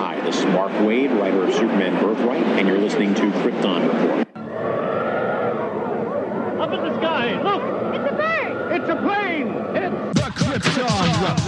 Hi, this is Mark Waid, writer of Superman Birthright, and you're listening to Krypton Report. Up in the sky, look! It's a bird! It's a plane! It's The Krypton Report.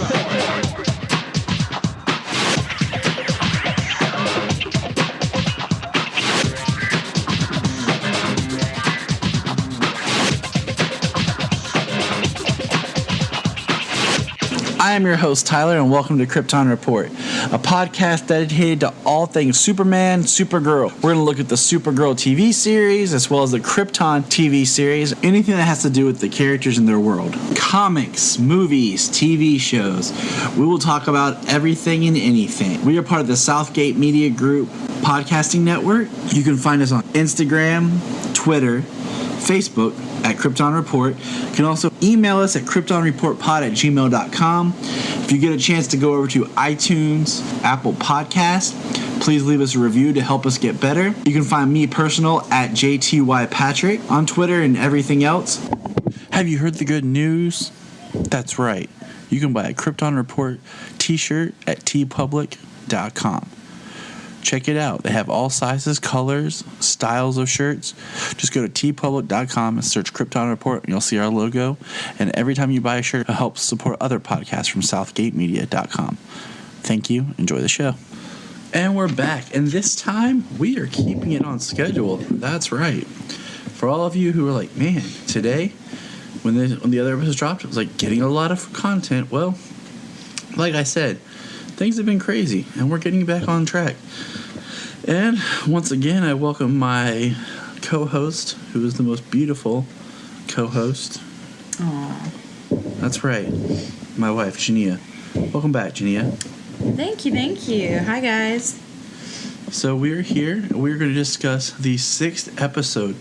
I am your host, Tyler, and welcome to Krypton Report, a podcast dedicated to all things Superman, Supergirl. We're going to look at the Supergirl TV series, as well as the Krypton TV series, anything that has to do with the characters in their world. Comics, movies, TV shows. We will talk about everything and anything. We are part of the Southgate Media Group podcasting network. You can find us on Instagram, Twitter, Facebook at Krypton Report. You can also email us at kryptonreportpod@gmail.com. If you get a chance to go over to iTunes, Apple Podcasts, please leave us a review to help us get better. You can find me personal at JTYPatrick on Twitter and everything else. Have you heard the good news? That's right. You can buy a Krypton Report t-shirt at tpublic.com. Check it out. They have all sizes, colors, styles of shirts. Just go to tpublic.com and search Krypton Report, and you'll see our logo. And every time you buy a shirt, it helps support other podcasts from southgatemedia.com. Thank you. Enjoy the show. And we're back. And this time, we are keeping it on schedule. That's right. For all of you who are like, man, today, when the other episode dropped, it was like getting a lot of content. Well, like I said, things have been crazy, and we're getting back on track. And once again, I welcome my co-host, who is the most beautiful co-host. Aww. That's right, my wife, Junia. Welcome back, Junia. Thank you. Hi, guys. So we're here, and we're going to discuss the 6th episode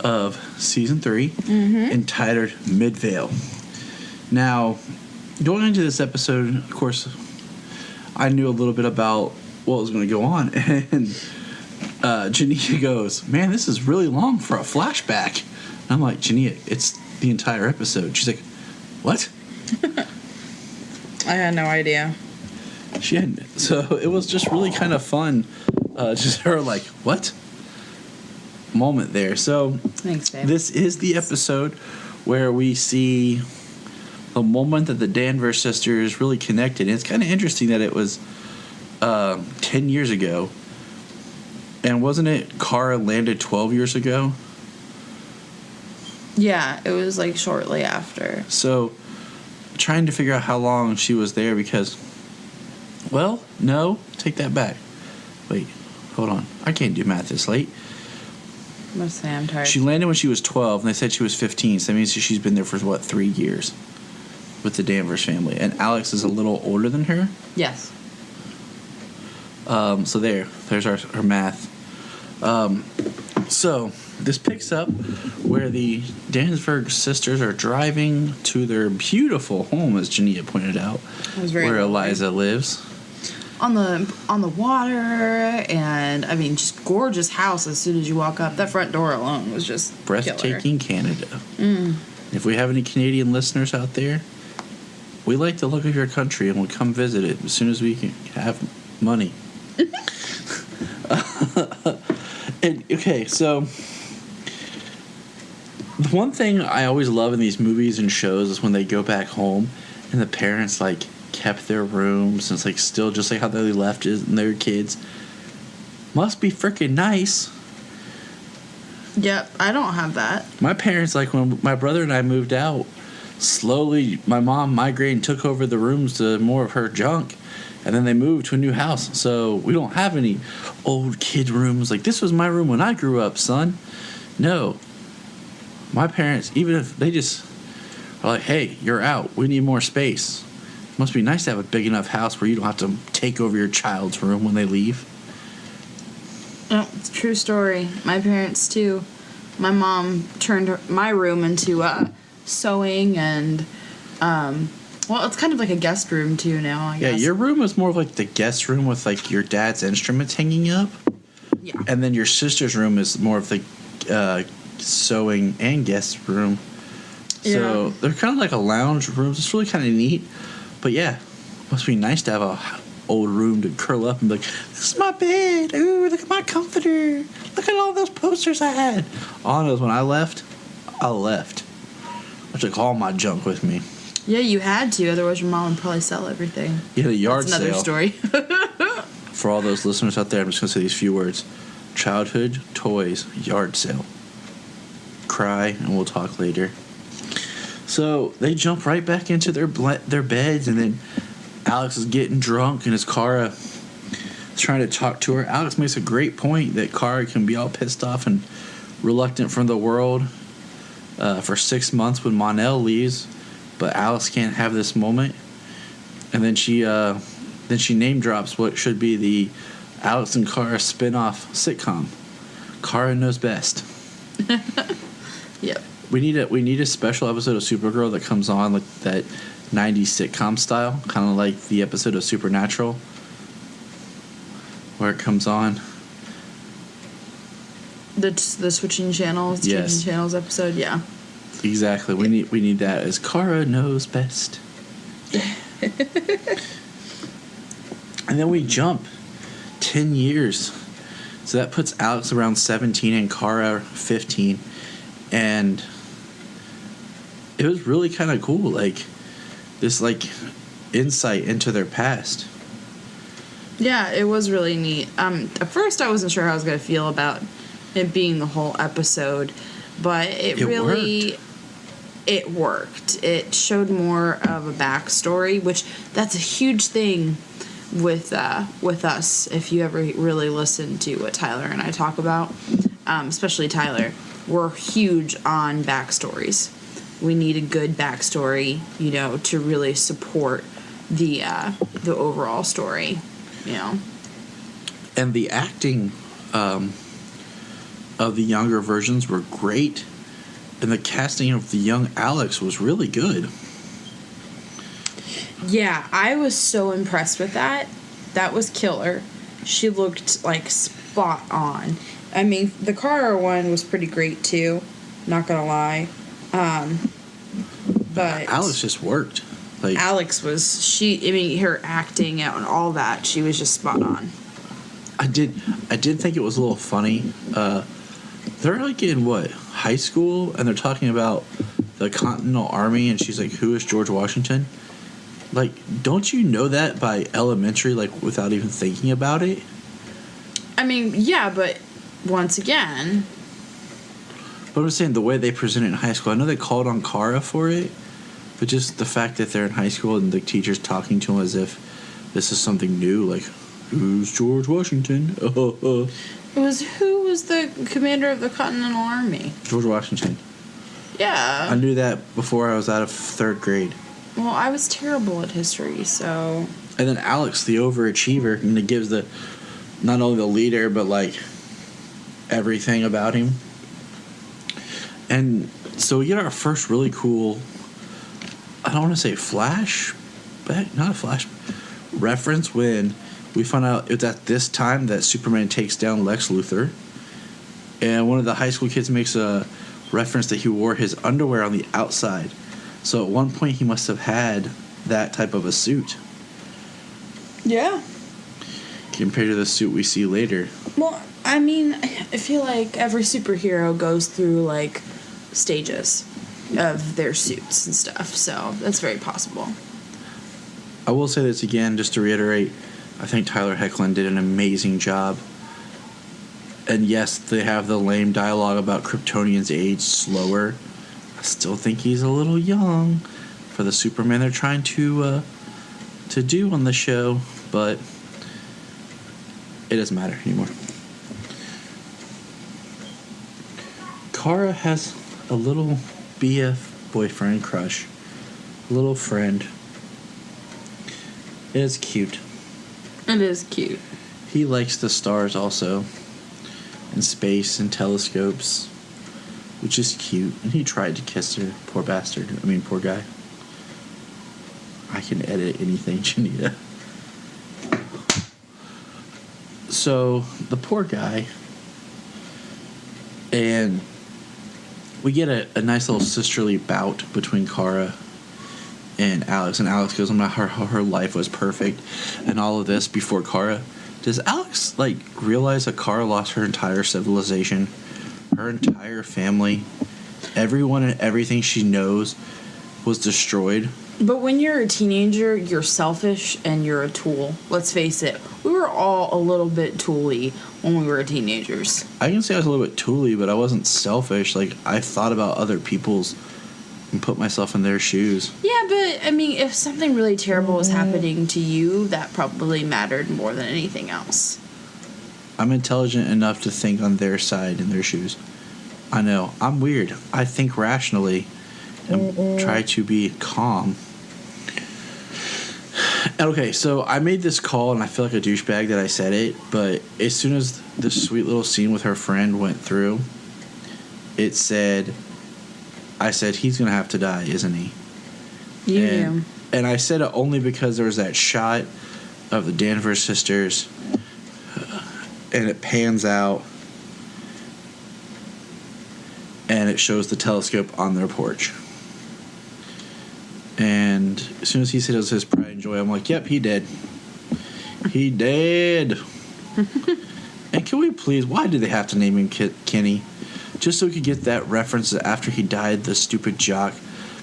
of Season 3, entitled Midvale. Now, going into this episode, of course, I knew a little bit about what was going to go on, and Junia goes, man, this is really long for a flashback. And I'm like, Junia, it's the entire episode. She's like, what? I had no idea. She hadn't. So it was just really kind of fun, just her like, what? Moment there. So thanks, babe. This is the episode where we see the moment that the Danvers sisters really connected. And it's kind of interesting that it was 10 years ago. And wasn't it Kara landed 12 years ago? Yeah, it was like shortly after. So trying to figure out how long she was there because, well, no, take that back. Wait, hold on. I can't do math this late. Let's say I'm tired. She landed when she was 12, and they said she was 15. So that means she's been there for, 3 years with the Danvers family. And Alex is a little older than her. Yes. So there's our math. So this picks up where the Danvers sisters are driving to their beautiful home, as Junia pointed out, where Eliza lives. On the water, and I mean, just gorgeous house. As soon as you walk up, that front door alone was just breathtaking. Killer. Canada. If we have any Canadian listeners out there, we like the look of your country, and we'll come visit it as soon as we can have money. Okay, so the one thing I always love in these movies and shows is when they go back home and the parents like kept their rooms and it's like still just like how they left it and their kids. Must be freaking nice. Yep, I don't have that. My parents, like when my brother and I moved out, slowly my mom migrated and took over the rooms to more of her junk. And then they moved to a new house. So we don't have any old kid rooms. Like, this was my room when I grew up, son. No. My parents, even if they just are like, hey, you're out. We need more space. It must be nice to have a big enough house where you don't have to take over your child's room when they leave. No, it's a true story. My parents, too. My mom turned my room into sewing and... well, it's kind of like a guest room, too, now, I guess. Yeah, your room is more of like the guest room with, like, your dad's instruments hanging up. Yeah. And then your sister's room is more of the sewing and guest room. So they're kind of like a lounge room. It's really kind of neat. But, yeah, must be nice to have a old room to curl up and be like, this is my bed. Ooh, look at my comforter. Look at all those posters I had. All I know is when I left. I took all my junk with me. Yeah, you had to. Otherwise, your mom would probably sell everything. You had a yard That's another sale. story. For all those listeners out there, I'm just going to say these few words. Childhood toys yard sale. Cry, and we'll talk later. So they jump right back into their beds, and then Alex is getting drunk, and his Kara is trying to talk to her. Alex makes a great point that Kara can be all pissed off and reluctant from the world for 6 months when Mon-El leaves, but Alex can't have this moment. And then she name drops what should be the Alex and Kara spin-off sitcom. Kara Knows Best. Yep. We need a special episode of Supergirl that comes on like that 90s sitcom style, kind of like the episode of Supernatural where it comes on. The switching channels, Yes. changing channels episode, yeah. Exactly. We need that as Kara Knows Best. And then we jump 10 years. So that puts Alex around 17 and Kara 15. And it was really kind of cool, like this like insight into their past. Yeah, it was really neat. At first I wasn't sure how I was going to feel about it being the whole episode, but it really worked. It showed more of a backstory, which that's a huge thing with us. If you ever really listen to what Tyler and I talk about, especially Tyler, we're huge on backstories. We need a good backstory, to really support the overall story, And the acting of the younger versions were great, and the casting of the young Alex was really good. Yeah, I was so impressed with that. That was killer. She looked like spot on. I mean, the Kara one was pretty great too. Not gonna lie, but Alex just worked. Like Alex was her acting and all that. She was just spot on. I did think it was a little funny. They're like in high school, and they're talking about the Continental Army, and she's like, "Who is George Washington?" Like, don't you know that by elementary, like without even thinking about it? I mean, yeah, but once again. But I'm saying the way they present it in high school, I know they called on Kara for it, but just the fact that they're in high school and the teacher's talking to them as if this is something new, like, who's George Washington? Who was the commander of the Continental Army? George Washington. Yeah. I knew that before I was out of 3rd grade. Well, I was terrible at history, so. And then Alex, the overachiever, and it gives not only the leader, but like everything about him. And so we get our first really cool, I don't want to say not a flash reference, when we find out it's at this time that Superman takes down Lex Luthor. And one of the high school kids makes a reference that he wore his underwear on the outside. So at one point he must have had that type of a suit. Yeah. Compared to the suit we see later. Well, I mean, I feel like every superhero goes through, like, stages of their suits and stuff, so that's very possible. I will say this again, just to reiterate, I think Tyler Hoechlin did an amazing job. And yes, they have the lame dialogue about Kryptonians age slower. I still think he's a little young for the Superman they're trying to do on the show, but it doesn't matter anymore. Kara has a little BF boyfriend crush, a little friend. It is cute. It is cute. He likes the stars also, and space and telescopes, which is cute. And he tried to kiss her. Poor bastard. I mean, poor guy. I can edit anything, Junia. So, the poor guy. And we get a nice little sisterly bout between Kara and Alex goes, her life was perfect and all of this before Kara. Does Alex, like, realize that Kara lost her entire civilization, her entire family, everyone and everything she knows was destroyed? But when you're a teenager, you're selfish and you're a tool. Let's face it. We were all a little bit tooly when we were teenagers. I can say I was a little bit tooly, but I wasn't selfish. Like, I thought about other people's and put myself in their shoes. Yeah, but, I mean, if something really terrible was happening to you, that probably mattered more than anything else. I'm intelligent enough to think on their side in their shoes. I know. I'm weird. I think rationally and try to be calm. Okay, so I made this call, and I feel like a douchebag that I said it, but as soon as this sweet little scene with her friend went through, I said, he's going to have to die, isn't he? Yeah. And I said it only because there was that shot of the Danvers sisters, and it pans out, and it shows the telescope on their porch. And as soon as he said it was his pride and joy, I'm like, yep, he did. He did. And can we please, why did they have to name him Kenny? Just so we could get that reference that after he died, the stupid jock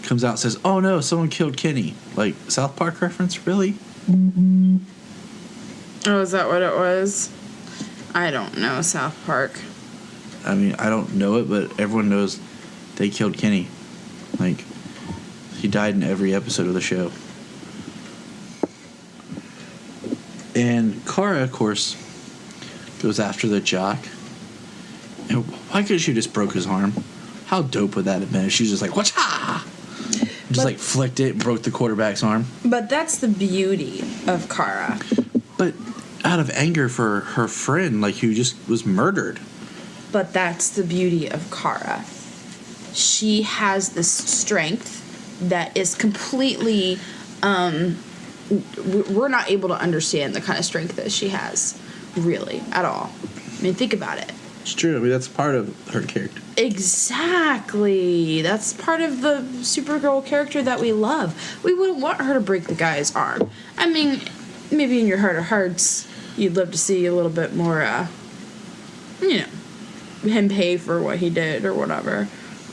comes out and says, oh no, someone killed Kenny. Like, South Park reference? Really? Oh, is that what it was? I don't know, South Park. I mean, I don't know it, but everyone knows they killed Kenny. Like, he died in every episode of the show. And Kara, of course, goes after the jock. And why couldn't she just broke his arm? How dope would that have been if she was just like, whatcha? Just like flicked it and broke the quarterback's arm. But that's the beauty of Kara. But out of anger for her friend, like, who just was murdered. But that's the beauty of Kara. She has this strength that is completely, we're not able to understand the kind of strength that she has, really, at all. I mean, think about it. It's true. I mean, that's part of her character. Exactly. That's part of the Supergirl character that we love. We wouldn't want her to break the guy's arm. I mean, maybe in your heart of hearts, you'd love to see a little bit more, him pay for what he did or whatever,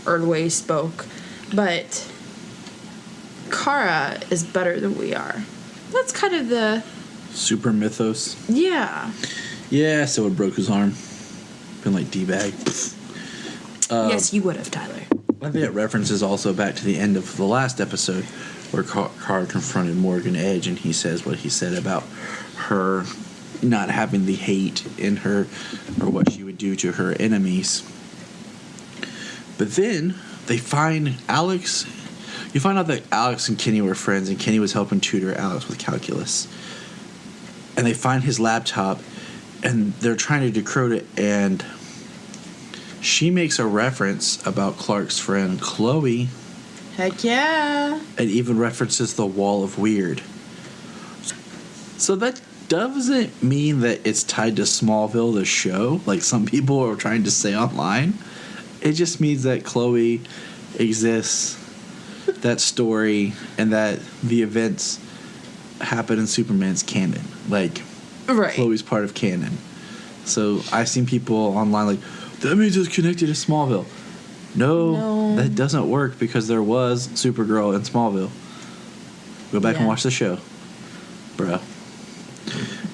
or the way he spoke. But Kara is better than we are. That's kind of the super mythos. Yeah. Yeah, so it broke his arm. Been like D-bag. Yes, you would have, Tyler. I think it references also back to the end of the last episode where Kara confronted Morgan Edge, and he says what he said about her not having the hate in her or what she would do to her enemies. But then they find Alex. You find out that Alex and Kenny were friends, and Kenny was helping tutor Alex with calculus. And they find his laptop, and they're trying to decode it, and she makes a reference about Clark's friend Chloe. Heck yeah. And even references the Wall of Weird. So that doesn't mean that it's tied to Smallville, the show, like some people are trying to say online. It just means that Chloe exists, that story, and that the events happen in Superman's canon. Like, right. Chloe's part of canon. So I've seen people online like, that means it's connected to Smallville. No, that doesn't work because there was Supergirl in Smallville. Go back and watch the show, bro.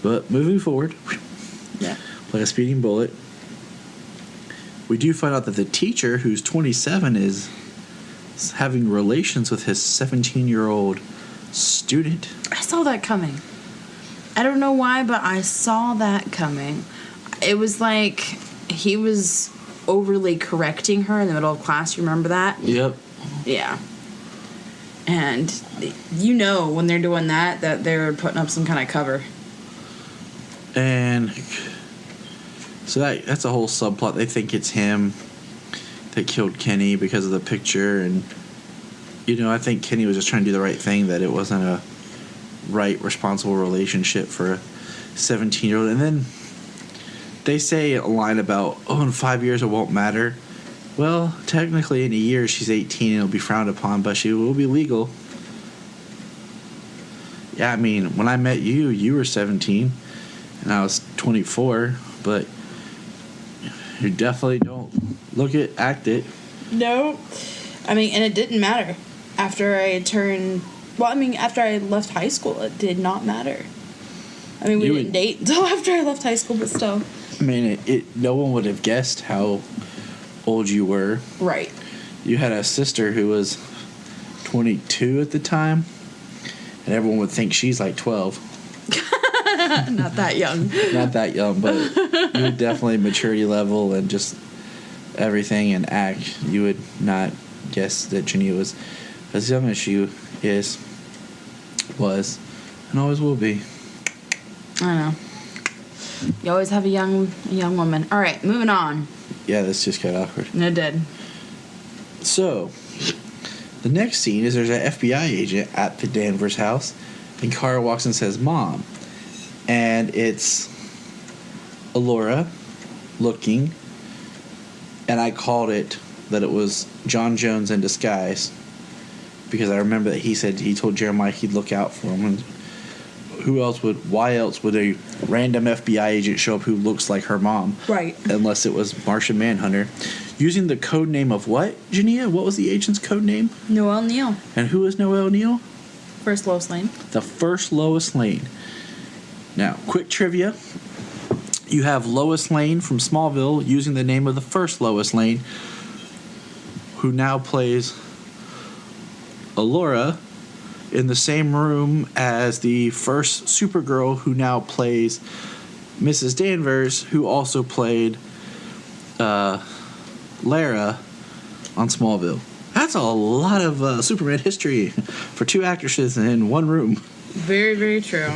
But moving forward, like a speeding bullet, we do find out that the teacher, who's 27, is having relations with his 17-year-old student. I saw that coming. I don't know why, but I saw that coming. It was like he was overly correcting her in the middle of class. You remember that? Yep. Yeah. And you know when they're doing that they're putting up some kind of cover. And so that's a whole subplot. They think it's him that killed Kenny because of the picture. And, I think Kenny was just trying to do the right thing, that it wasn't a right, responsible relationship for a 17-year-old. And then they say a line about, in 5 years it won't matter. Well, technically in a year she's 18 and it'll be frowned upon, but she will be legal. Yeah, I mean, when I met you, you were 17, and I was 24, but you definitely don't look it, act it. No. I mean, and it didn't matter. After I left high school, it did not matter. I mean, we didn't date until after I left high school, but still. I mean, no one would have guessed how old you were. Right. You had a sister who was 22 at the time, and everyone would think she's like 12. Not that young. Not that young, but you would definitely maturity level and just everything and act. You would not guess that Junia was as young as she was, and always will be. I know. You always have a young woman. All right, moving on. Yeah, this just got awkward. It did. So, the next scene is there's an FBI agent at the Danvers house, and Kara walks and says, "Mom." And it's Alora looking, and I called it that it was John Jones in disguise, because I remember that he told Jeremiah he'd look out for him. And why else would a random FBI agent show up who looks like her mom? Right. Unless it was Martian Manhunter. Using the code name of what, Junia? What was the agent's code name? Noelle Neal. And who is Noelle Neal? First Lois Lane. The first Lois Lane. Now, quick trivia. You have Lois Lane from Smallville using the name of the first Lois Lane, who now plays Alora in the same room as the first Supergirl, who now plays Mrs. Danvers, who also played Lara on Smallville. That's a lot of Superman history for two actresses in one room. Very, very true.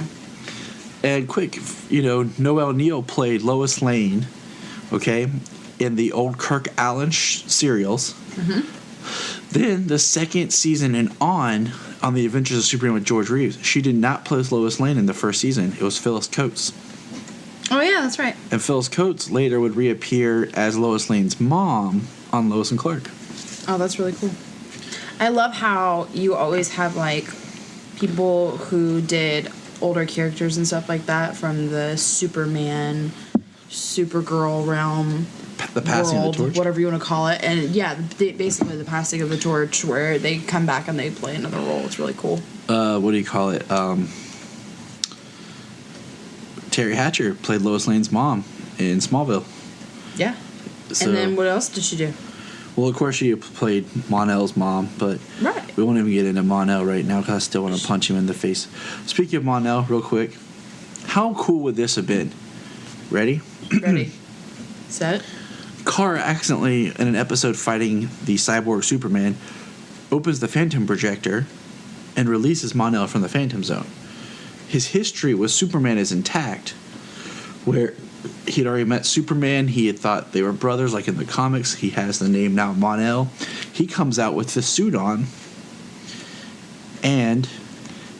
And quick, Noelle Neal played Lois Lane, okay, in the old Kirk Allen serials. Mm-hmm. Then the second season and on The Adventures of Superman with George Reeves, she did not play Lois Lane in the first season. It was Phyllis Coates. Oh, yeah, that's right. And Phyllis Coates later would reappear as Lois Lane's mom on Lois and Clark. Oh, that's really cool. I love how you always have, like, people who did older characters and stuff like that from the Superman, Supergirl realm. The passing world, of the torch? whatever you want to call it. And, yeah, basically the passing of the torch where they come back and they play another role. It's really cool. What do you call it? Terry Hatcher played Lois Lane's mom in Smallville. Yeah. So, and then what else did she do? Well, of course, she played Mon-El's mom, but Right. we won't even get into Mon-El right now because I still want to punch him in the face. Speaking of Mon-El, real quick, how cool would this have been? Ready? Ready. Set. Kara accidentally, in an episode fighting the cyborg Superman, opens the Phantom projector and releases Mon-El from the Phantom Zone. His history with Superman is intact, where he'd already met Superman. He had thought they were brothers, like in the comics. He has the name now, Mon-El. He comes out with the suit on, and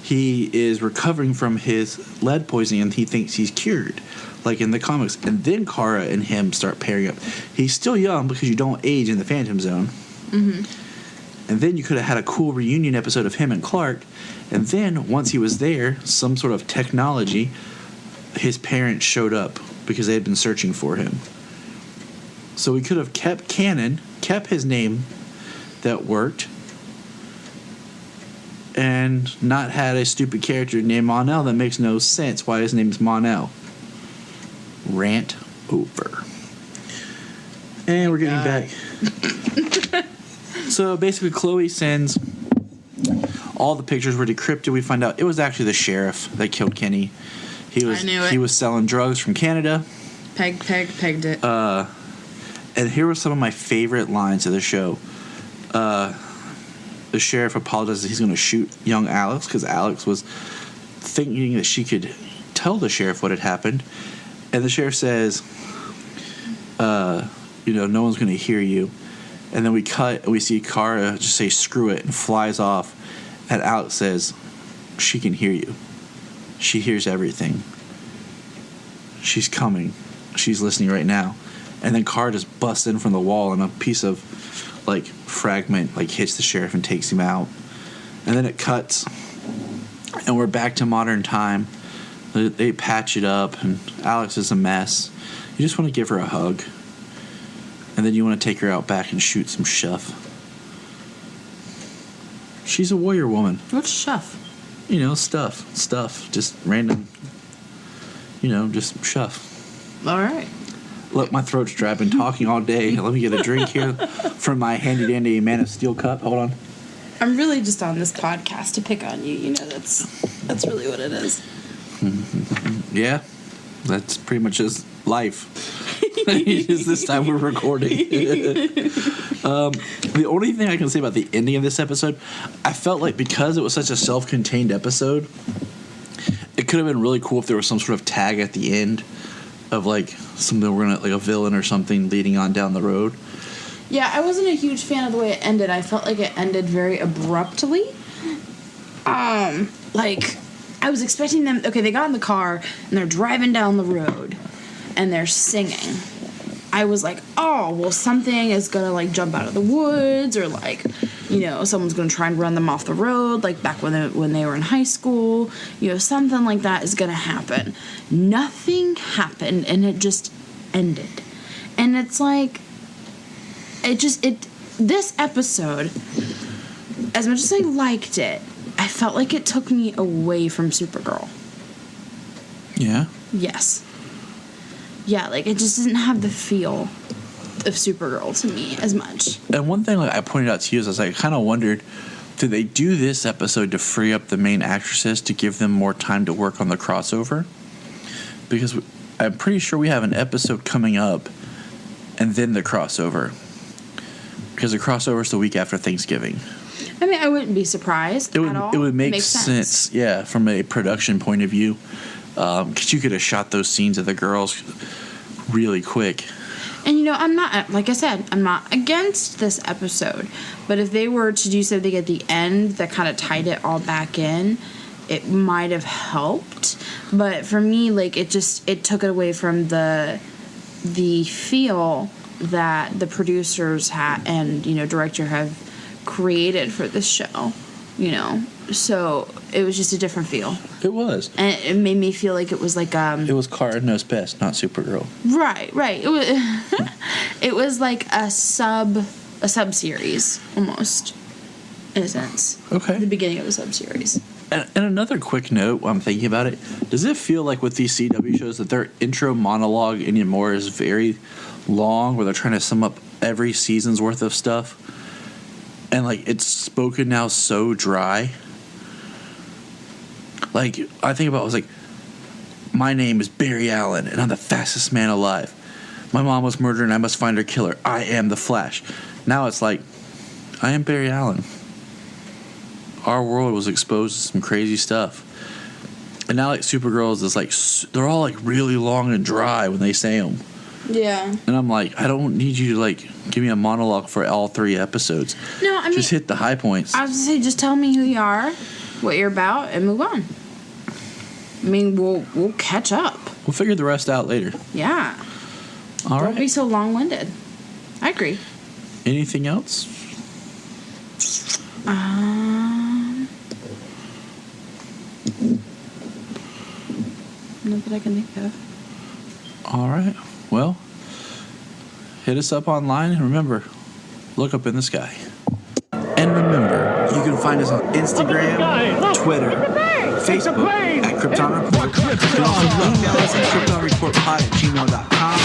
he is recovering from his lead poisoning, and he thinks he's cured, like in the comics. And then Kara and him start pairing up. He's still young because you don't age in the Phantom Zone. Mm-hmm. And then you could have had a cool reunion episode of him and Clark. And then, once he was there, some sort of technology, his parents showed up because they had been searching for him. So we could have kept canon, kept his name that worked, and not had a stupid character named Mon-El that makes no sense why his name's Mon-El. Rant over. And we're getting back. So basically, Chloe sends all the pictures were decrypted. We find out it was actually the sheriff that killed Kenny. I knew it. He was selling drugs from Canada. Pegged it. And here were some of my favorite lines of the show. The sheriff apologizes he's going to shoot young Alex because Alex was thinking that she could tell the sheriff what had happened. And the sheriff says, no one's going to hear you. And then we cut and we see Kara just say, screw it, and flies off. And Alex says, she can hear you. She hears everything. She's coming. She's listening right now. And then Kara just busts in from the wall and a piece of, fragment, hits the sheriff and takes him out. And then it cuts. and we're back to modern time. They patch it up, and Alex is a mess. You just want to give her a hug, and then you want to take her out back and shoot some stuff. She's a warrior woman. What's stuff? You know, stuff, just random. You know, just stuff. All right. Look, my throat's dry. I've been talking all day. Let me get a drink here from my handy dandy Man of Steel cup. Hold on. I'm really just on this podcast to pick on you. You know, that's really what it is. Yeah, that's pretty much just life. Just this time we're recording. The only thing I can say about the ending of this episode, I felt like because it was such a self-contained episode, it could have been really cool if there was some sort of tag at the end of like something we're gonna like a villain or something leading on down the road. Yeah, I wasn't a huge fan of the way it ended. I felt like it ended very abruptly. Like I was expecting them. Okay, they got in the car and they're driving down the road, and they're singing. I was like, oh, well, something is gonna like jump out of the woods, or like, you know, someone's gonna try and run them off the road, like back when they were in high school. You know, something like that is gonna happen. Nothing happened, and it just ended. And it's like, this episode, as much as I liked it, I felt like it took me away from Supergirl. Yeah? Yes. Yeah, like it just doesn't have the feel of Supergirl to me as much. And one thing like I pointed out to you is I kind of wondered, did they do this episode to free up the main actresses to give them more time to work on the crossover? Because I'm pretty sure we have an episode coming up and then the crossover. Because the crossover is the week after Thanksgiving. I mean, I wouldn't be surprised at all. It would make Makes sense, yeah, from a production point of view. Because you could have shot those scenes of the girls really quick. And, you know, I'm not, like I said, I'm not against this episode. But if they were to do something at the end that kind of tied it all back in, it might have helped. But for me, like, it took it away from the feel that the producers and, you know, director have created for this show, you know. So it was just a different feel. It was. And it made me feel like it was like It was Kara Knows Best, not Supergirl. Right. It was it was like a sub series almost, in a sense. Okay. The beginning of a sub series. And another quick note while I'm thinking about it, does it feel like with these CW shows that their intro monologue anymore is very long, where they're trying to sum up every season's worth of stuff? And like it's spoken now so dry. Like I think about it, I was like, my name is Barry Allen and I'm the fastest man alive. My mom was murdered and I must find her killer. I am the Flash. Now it's like, I am Barry Allen. Our world was exposed to some crazy stuff. And now like Supergirl is like, they're all like really long and dry when they say them. Yeah. And I'm like, I don't need you to like give me a monologue for all 3 episodes. No, I mean, just hit the high points. I was gonna say, just tell me who you are, what you're about, and move on. I mean, we'll catch up. We'll figure the rest out later. Yeah. All Don't right. be so long-winded. I agree. Anything else? Not that I can think of. All right. Well, hit us up online, and remember, look up in the sky. And remember, you can find us on Instagram, Twitter, Facebook at Krypton Report. You can also email us at KryptonReportPod@gmail.com.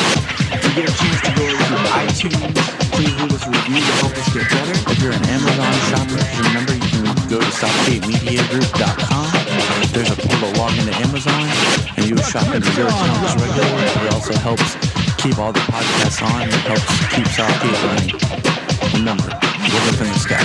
If you get a chance to go to iTunes, please leave us a review to help us get better. If you're an Amazon shopper, remember you can go to SouthgateMediaGroup.com. There's a portal log into Amazon, and you shop into your accounts regularly. It also helps keep all the podcasts on. It helps keep Southgate running. Remember, look up in the sky.